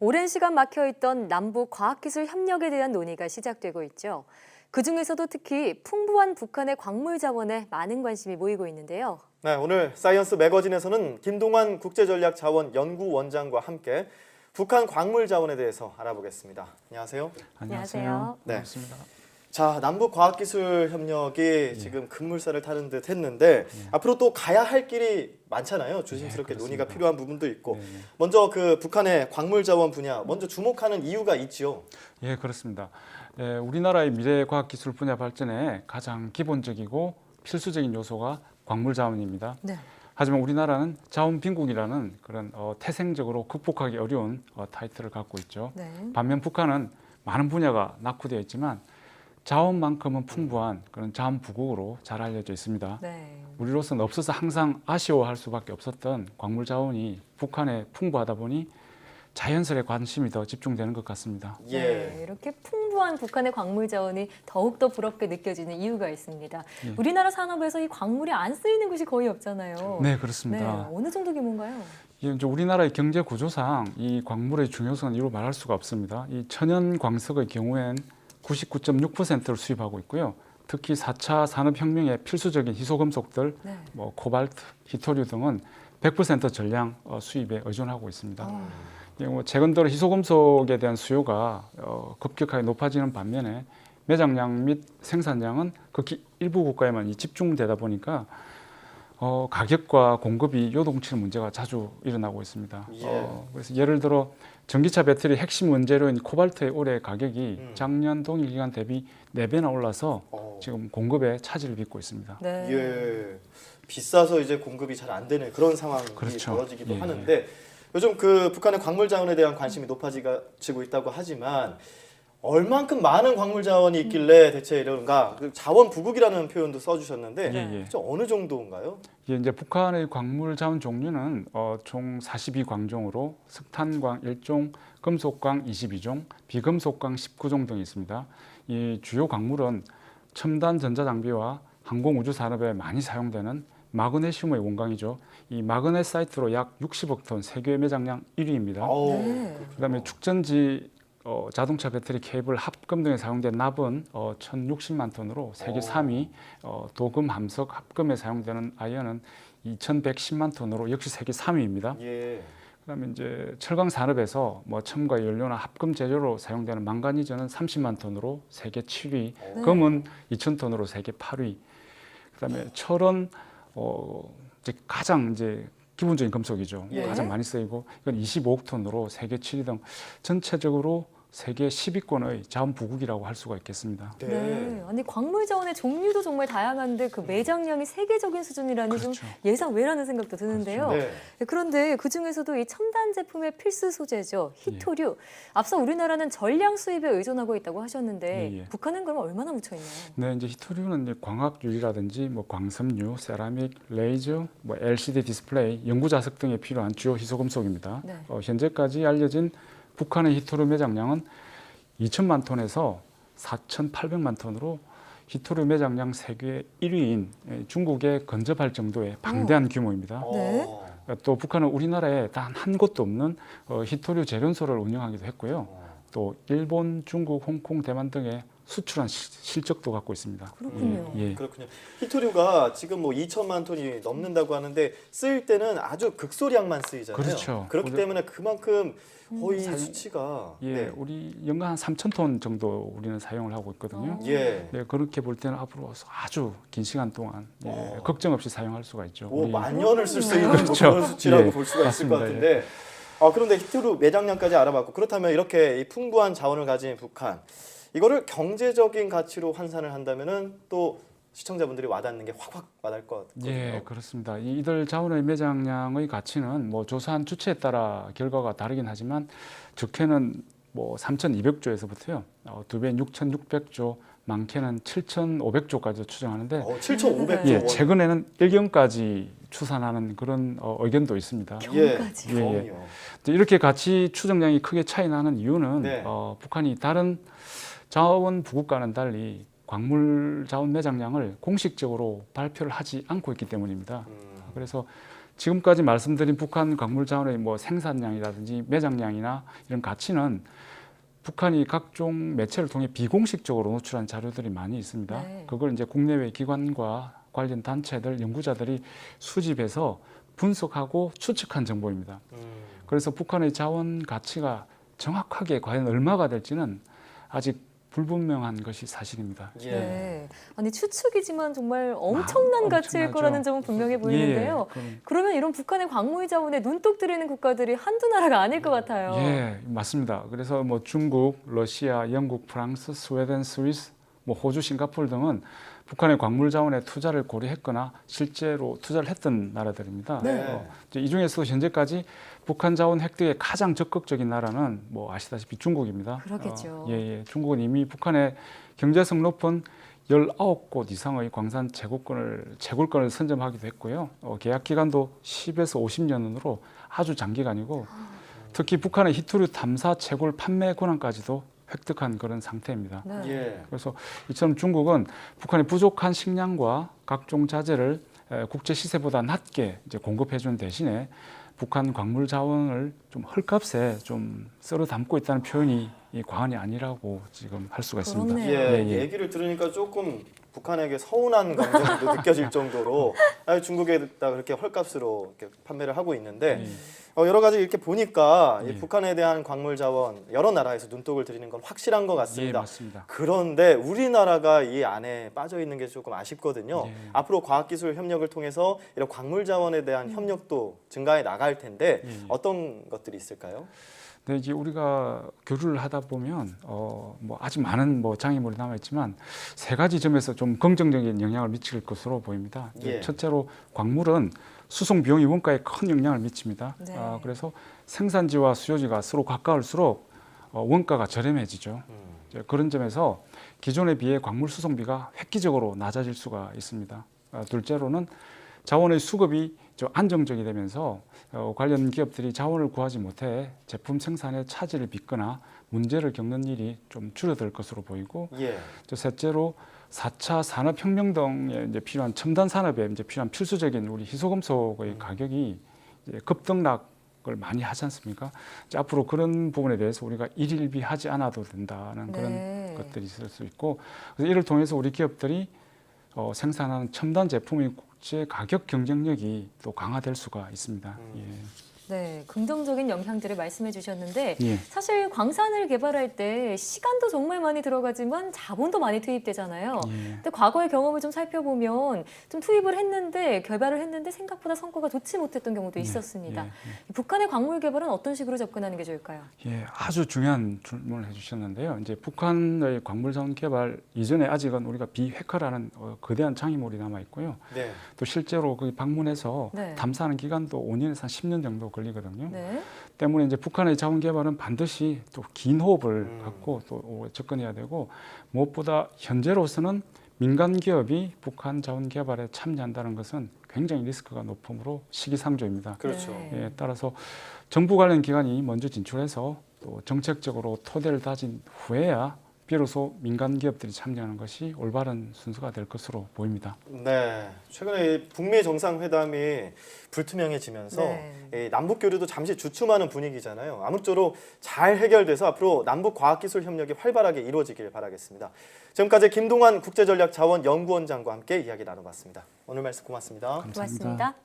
오랜 시간 막혀있던 남북 과학기술 협력에 대한 논의가 시작되고 있죠. 그중에서도 특히 풍부한 북한의 광물 자원에 많은 관심이 모이고 있는데요. 네, 오늘 사이언스 매거진에서는 김동환 국제전략자원연구원장과 함께 북한 광물 자원에 대해서 알아보겠습니다. 안녕하세요. 안녕하세요. 네. 반갑습니다. 자, 남북 과학기술 협력이 지금 급물살을 타는 듯 했는데 앞으로 또 가야 할 길이 많잖아요. 조심스럽게 논의가 필요한 부분도 있고. 먼저 그 북한의 광물 자원 분야 먼저 주목하는 이유가 있지요. 예, 그렇습니다. 우리나라의 미래 과학기술 분야 발전에 가장 기본적이고 필수적인 요소가 광물 자원입니다. 네. 하지만 우리나라는 자원 빈국이라는 그런 태생적으로 극복하기 어려운 타이틀을 갖고 있죠. 네. 반면 북한은 많은 분야가 낙후되어 있지만 자원만큼은 풍부한 그런 자원 부국으로 잘 알려져 있습니다. 네. 우리로서는 없어서 항상 아쉬워할 수밖에 없었던 광물 자원이 북한에 풍부하다 보니 자연스레 관심이 더 집중되는 것 같습니다. 네, 이렇게 풍부한 북한의 광물 자원이 더욱더 부럽게 느껴지는 이유가 있습니다. 우리나라 산업에서 이 광물이 안 쓰이는 곳이 거의 없잖아요. 네, 그렇습니다. 어느 정도 규모인가요? 이제 우리나라의 경제 구조상 이 광물의 중요성은 이루 말할 수가 없습니다. 이 천연 광석의 경우엔 99.6%를 수입하고 있고요. 특히 4차 산업혁명의 필수적인 희소금속들, 뭐 코발트, 히토류 등은 100% 전량 수입에 의존하고 있습니다. 최근 들어 희소금속에 대한 수요가 급격하게 높아지는 반면에 매장량 및 생산량은 극히 일부 국가에만 집중되다 보니까 가격과 공급이 요동치는 문제가 자주 일어나고 있습니다. 그래서 예를 들어 전기차 배터리 핵심 원재료인 코발트의 올해 가격이 작년 동일 기간 대비 4배나 올라서 지금 공급에 차질을 빚고 있습니다. 네. 예, 비싸서 이제 공급이 잘 안 되는 그런 상황이 그렇죠. 벌어지기도 하는데 요즘 그 북한의 광물 자원에 대한 관심이 높아지고 있다고 하지만 얼만큼 많은 광물 자원이 있길래 대체 이런가? 그 자원 부국이라는 표현도 써주셨는데 어느 정도인가요? 이제 북한의 광물 자원 종류는 총 42광종으로 석탄광 1종, 금속광 22종, 비금속광 19종 등이 있습니다. 이 주요 광물은 첨단 전자장비와 항공우주 산업에 많이 사용되는 마그네슘의 원광이죠. 이 마그네사이트로 약 60억 톤 세계 매장량 1위입니다. 그다음에 축전지 자동차 배터리 케이블 합금 등에 사용된 납은 1,060만 톤으로 세계 3위, 도금, 함석, 합금에 사용되는 아연은 2,110만 톤으로 역시 세계 3위입니다. 그다음에 이제 철강 산업에서 뭐 첨가 연료나 합금 재료로 사용되는 망가니즈는 30만 톤으로 세계 7위, 금은 2,000 톤으로 세계 8위. 그다음에 철은 이제 가장 이제 기본적인 금속이죠. 가장 많이 쓰이고 이건 25억 톤으로 세계 7위 등 전체적으로 세계 10위권의 자원 부국이라고 할 수가 있겠습니다. 네. 아니 광물 자원의 종류도 정말 다양한데 그 매장량이 세계적인 수준이라니 좀 예상 외라는 생각도 드는데요. 그런데 그 중에서도 이 첨단 제품의 필수 소재죠. 히토류. 앞서 우리나라는 전량 수입에 의존하고 있다고 하셨는데 북한은 그럼 얼마나 묻혀 있나요? 네, 이제 히토류는 이제 광학유리라든지 뭐 광섬유, 세라믹, 레이저, 뭐 LCD 디스플레이, 연구 자석 등에 필요한 주요 희소금속입니다. 현재까지 알려진 북한의 히토류 매장량은 2천만 톤에서 4,800만 톤으로 히토류 매장량 세계 1위인 중국에 근접할 정도의 방대한 규모입니다. 또 북한은 우리나라에 단 한 곳도 없는 히토류 재련소를 운영하기도 했고요. 또 일본, 중국, 홍콩, 대만 등에 수출한 실적도 갖고 있습니다. 그렇군요. 그렇군요. 히토류가 지금 뭐 2천만 톤이 넘는다고 하는데 쓰일 때는 아주 극소량만 쓰이잖아요. 그렇죠. 그렇기 때문에 그만큼 거의 수치가 우리 연간 한 3천 톤 정도 우리는 사용을 하고 있거든요. 그렇게 볼 때는 앞으로 아주 긴 시간 동안 걱정 없이 사용할 수가 있죠. 만년을 쓸 수 있는 그런 수치라고 볼 수가 있을 것 같은데. 그런데 히토류 매장량까지 알아봤고 그렇다면 이렇게 이 풍부한 자원을 가진 북한 이거를 경제적인 가치로 환산을 한다면은 또 시청자분들이 와닿는 게 확확 와닿을 것 같거든요. 예, 그렇습니다. 이들 자원의 매장량의 가치는 뭐 조사한 주체에 따라 결과가 다르긴 하지만 적게는 뭐 3,200조에서부터요, 2배 6,600조, 많게는 7,500조까지 추정하는데, 7,500조. 예, 최근에는 1경까지 추산하는 그런 의견도 있습니다. 경까지. 이렇게 가치 추정량이 크게 차이 나는 이유는 북한이 다른 자원 부국과는 달리 광물 자원 매장량을 공식적으로 발표를 하지 않고 있기 때문입니다. 그래서 지금까지 말씀드린 북한 광물 자원의 뭐 생산량이라든지 매장량이나 이런 가치는 북한이 각종 매체를 통해 비공식적으로 노출한 자료들이 많이 있습니다. 네. 그걸 이제 국내외 기관과 관련 단체들, 연구자들이 수집해서 분석하고 추측한 정보입니다. 그래서 북한의 자원 가치가 정확하게 과연 얼마가 될지는 아직 불분명한 것이 사실입니다. 예. 네. 아니 추측이지만 정말 엄청난 가치일 엄청나죠. 거라는 점은 분명해 보이는데요. 예, 그러면 이런 북한의 광물 자원에 눈독 들이는 국가들이 한두 나라가 아닐 것 같아요. 예, 맞습니다. 그래서 뭐 중국, 러시아, 영국, 프랑스, 스웨덴, 스위스, 뭐 호주, 싱가포르 등은 북한의 광물 자원에 투자를 고려했거나 실제로 투자를 했던 나라들입니다. 네. 이 중에서 현재까지 북한 자원 획득에 가장 적극적인 나라는 뭐 아시다시피 중국입니다. 그러겠죠. 중국은 이미 북한의 경제성 높은 19곳 이상의 광산 채굴권을 선점하기도 했고요. 계약 기간도 10에서 50년으로 아주 장기간이고 특히 북한의 히토류 탐사 채굴 판매 권한까지도 획득한 그런 상태입니다. 네. 예. 그래서 이처럼 중국은 북한의 부족한 식량과 각종 자재를 국제 시세보다 낮게 이제 공급해준 대신에 북한 광물 자원을 좀 헐값에 좀 썰어 담고 있다는 표현이 과언이 아니라고 지금 할 수가 있습니다. 그렇네요. 예, 얘기를 들으니까 조금 북한에게 서운한 감정도 느껴질 정도로 중국에다 그렇게 헐값으로 이렇게 판매를 하고 있는데 여러 가지 이렇게 보니까 이 북한에 대한 광물 자원 여러 나라에서 눈독을 들이는 건 확실한 것 같습니다. 맞습니다. 그런데 우리나라가 이 안에 빠져 있는 게 조금 아쉽거든요. 예. 앞으로 과학기술 협력을 통해서 이런 광물 자원에 대한 협력도 증가해 나갈 텐데 어떤 것들이 있을까요? 네, 이제 우리가 교류를 하다 보면 뭐 아직 많은 뭐 장애물이 남아 있지만 세 가지 점에서 좀 긍정적인 영향을 미칠 것으로 보입니다. 예. 첫째로 광물은 수송 비용이 원가에 큰 영향을 미칩니다. 네. 그래서 생산지와 수요지가 서로 가까울수록 원가가 저렴해지죠. 이제 그런 점에서 기존에 비해 광물 수송비가 획기적으로 낮아질 수가 있습니다. 둘째로는 자원의 수급이 좀 안정적이 되면서 관련 기업들이 자원을 구하지 못해 제품 생산에 차질을 빚거나 문제를 겪는 일이 좀 줄어들 것으로 보이고 예. 또 셋째로 4차 산업혁명 등에 이제 필요한 첨단 산업에 이제 필요한 필수적인 우리 희소금속의 가격이 이제 급등락을 많이 하지 않습니까? 이제 앞으로 그런 부분에 대해서 우리가 일일비하지 않아도 된다는 그런 것들이 있을 수 있고 그래서 이를 통해서 우리 기업들이 생산하는 첨단 제품의 국제 가격 경쟁력이 또 강화될 수가 있습니다. 예. 네, 긍정적인 영향들을 말씀해 주셨는데 예. 사실 광산을 개발할 때 시간도 정말 많이 들어가지만 자본도 많이 투입되잖아요. 예. 근데 과거의 경험을 좀 살펴보면 좀 투입을 했는데 개발을 했는데 생각보다 성과가 좋지 못했던 경우도 있었습니다. 북한의 광물 개발은 어떤 식으로 접근하는 게 좋을까요? 예, 아주 중요한 질문을 해주셨는데요. 이제 북한의 광물 자원 개발 이전에 아직은 우리가 비핵화라는 거대한 장애물이 남아 있고요. 네. 또 실제로 거기 방문해서 네. 탐사하는 기간도 5년에서 한 10년 정도 걸리거든요. 네. 때문에 이제 북한의 자원 개발은 반드시 또 긴 호흡을 갖고 또 접근해야 되고 무엇보다 현재로서는 민간 기업이 북한 자원 개발에 참여한다는 것은 굉장히 리스크가 높으므로 시기상조입니다. 그렇죠. 네. 예, 따라서 정부 관련 기관이 먼저 진출해서 또 정책적으로 토대를 다진 후에야 비로소 민간 기업들이 참여하는 것이 올바른 순서가 될 것으로 보입니다. 네, 최근에 북미 정상회담이 불투명해지면서 네. 이 남북 교류도 잠시 주춤하는 분위기잖아요. 아무쪼록 잘 해결돼서 앞으로 남북 과학기술 협력이 활발하게 이루어지길 바라겠습니다. 지금까지 김동환 국제전략자원연구원장과 함께 이야기 나눠봤습니다. 오늘 말씀 고맙습니다. 감사합니다. 고맙습니다.